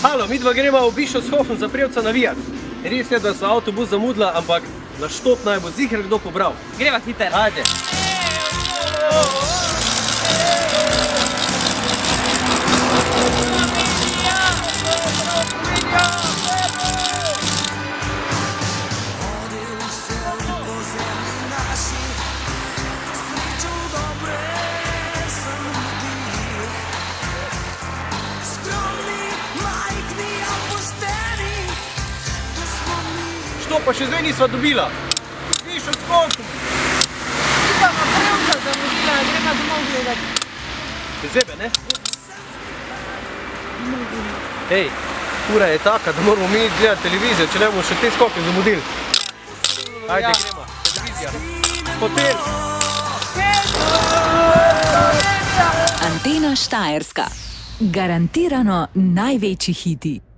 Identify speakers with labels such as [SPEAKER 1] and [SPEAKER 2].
[SPEAKER 1] Halo, midva gremo v Bischofshofen za Prevca navijat. Res je, da so avtobus zamudila, ampak na štop naj bo ziher kdo pobral.
[SPEAKER 2] Greva hiter.
[SPEAKER 1] Ajde. Što pa še zdaj nisva dobila? Bischofshofen!
[SPEAKER 2] Greva Prevca zamudila, greva domov gledati.
[SPEAKER 1] Zebe, ne? Ej, ura je taka, da moramo mi gledati televizijo, če ne bomo še te skoke zamudili. Ajde, gremo. Televizija. Hotel.
[SPEAKER 3] Antena Štajerska. Garantirano največji hiti.